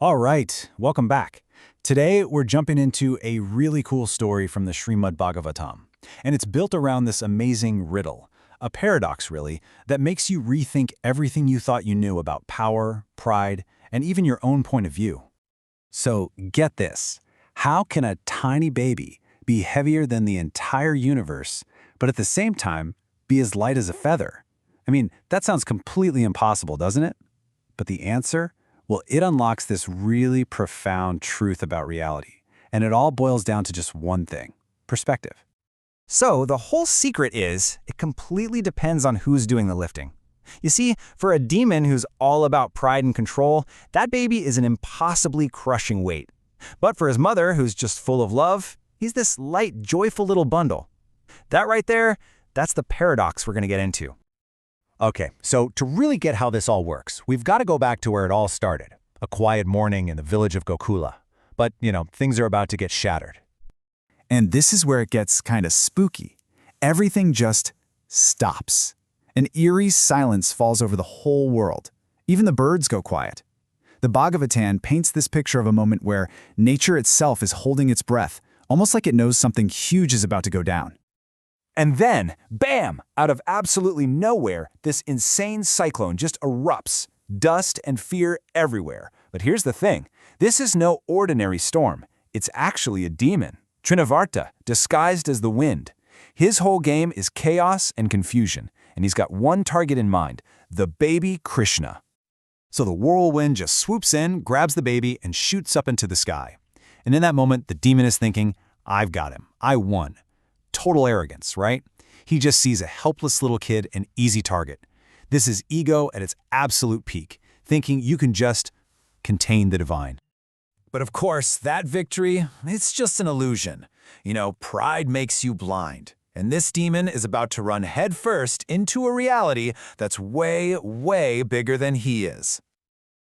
All right, welcome back. Today, we're jumping into a really cool story from the Srimad Bhagavatam. And it's built around this amazing riddle, a paradox really, that makes you rethink everything you thought you knew about power, pride, and even your own point of view. So, get this. How can a tiny baby be heavier than the entire universe, but at the same time, be as light as a feather? I mean, that sounds completely impossible, doesn't it? But the answer? Well, it unlocks this really profound truth about reality. And it all boils down to just one thing: perspective. So the whole secret is, it completely depends on who's doing the lifting. You see, for a demon who's all about pride and control, that baby is an impossibly crushing weight. But for his mother, who's just full of love, he's this light, joyful little bundle. That right there, that's the paradox we're going to get into. Okay, so to really get how this all works, we've got to go back to where it all started, a quiet morning in the village of Gokula. But, things are about to get shattered. And this is where it gets kind of spooky. Everything just stops. An eerie silence falls over the whole world. Even the birds go quiet. The Bhagavatam paints this picture of a moment where nature itself is holding its breath, almost like it knows something huge is about to go down. And then, bam! Out of absolutely nowhere, this insane cyclone just erupts. Dust and fear everywhere. But here's the thing. This is no ordinary storm. It's actually a demon. Trināvarta, disguised as the wind. His whole game is chaos and confusion, and he's got one target in mind: the baby Krishna. So the whirlwind just swoops in, grabs the baby, and shoots up into the sky. And in that moment, the demon is thinking, I've got him. I won. Total arrogance, right? He just sees a helpless little kid, an easy target. This is ego at its absolute peak, thinking you can just contain the divine. But of course, that victory, it's just an illusion. Pride makes you blind. And this demon is about to run headfirst into a reality that's way, way bigger than he is.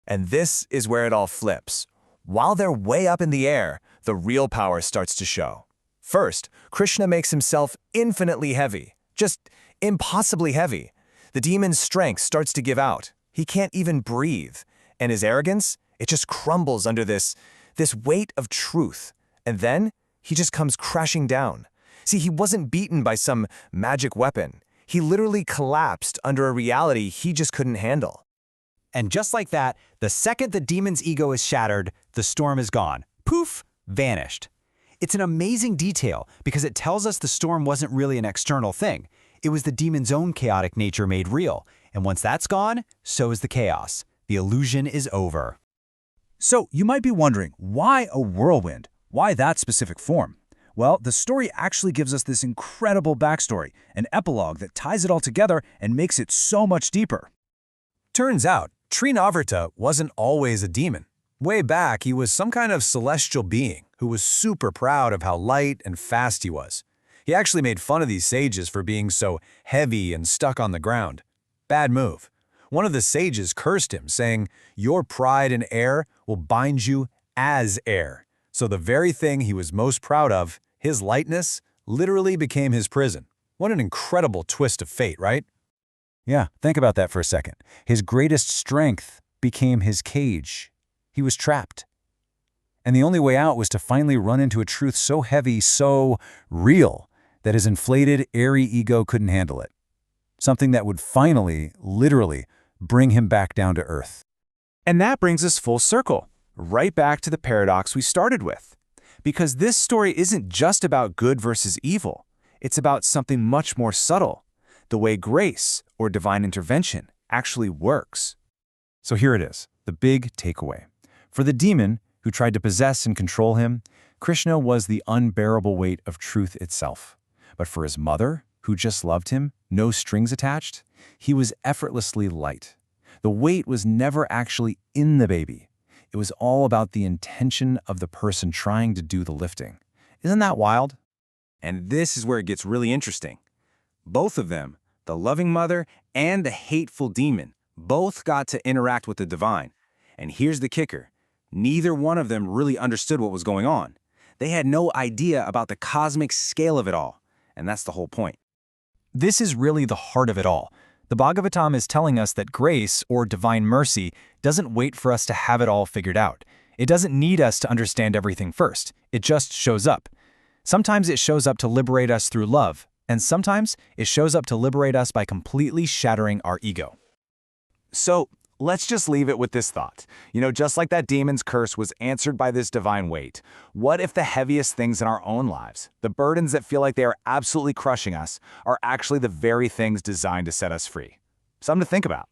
And this is where it all flips. While they're way up in the air, the real power starts to show. First, Krishna makes himself infinitely heavy, just impossibly heavy. The demon's strength starts to give out. He can't even breathe. And his arrogance, it just crumbles under this weight of truth. And then he just comes crashing down. See, he wasn't beaten by some magic weapon. He literally collapsed under a reality he just couldn't handle. And just like that, the second the demon's ego is shattered, the storm is gone. Poof, vanished. It's an amazing detail because it tells us the storm wasn't really an external thing. It was the demon's own chaotic nature made real. And once that's gone, so is the chaos. The illusion is over. So you might be wondering, why a whirlwind? Why that specific form? Well, the story actually gives us this incredible backstory, an epilogue that ties it all together and makes it so much deeper. Turns out, Trināvarta wasn't always a demon. Way back, he was some kind of celestial being who was super proud of how light and fast he was. He actually made fun of these sages for being so heavy and stuck on the ground. Bad move. One of the sages cursed him, saying, "Your pride and air will bind you as air." So the very thing he was most proud of, his lightness, literally became his prison. What an incredible twist of fate, right? Yeah, think about that for a second. His greatest strength became his cage. He was trapped. And the only way out was to finally run into a truth so heavy, so real, that his inflated, airy ego couldn't handle it. Something that would finally, literally, bring him back down to earth. And that brings us full circle, right back to the paradox we started with. Because this story isn't just about good versus evil. It's about something much more subtle, the way grace, or divine intervention, actually works. So here it is, the big takeaway. For the demon who tried to possess and control him, Krishna was the unbearable weight of truth itself. But for his mother, who just loved him, no strings attached, he was effortlessly light. The weight was never actually in the baby. It was all about the intention of the person trying to do the lifting. Isn't that wild? And this is where it gets really interesting. Both of them, the loving mother and the hateful demon, both got to interact with the divine. And here's the kicker. Neither one of them really understood what was going on. They had no idea about the cosmic scale of it all. And that's the whole point. This is really the heart of it all. The Bhagavatam is telling us that grace, or divine mercy, doesn't wait for us to have it all figured out. It doesn't need us to understand everything first. It just shows up. Sometimes it shows up to liberate us through love, and sometimes it shows up to liberate us by completely shattering our ego. So, let's just leave it with this thought. Just like that demon's curse was answered by this divine weight, what if the heaviest things in our own lives, the burdens that feel like they are absolutely crushing us, are actually the very things designed to set us free? Something to think about.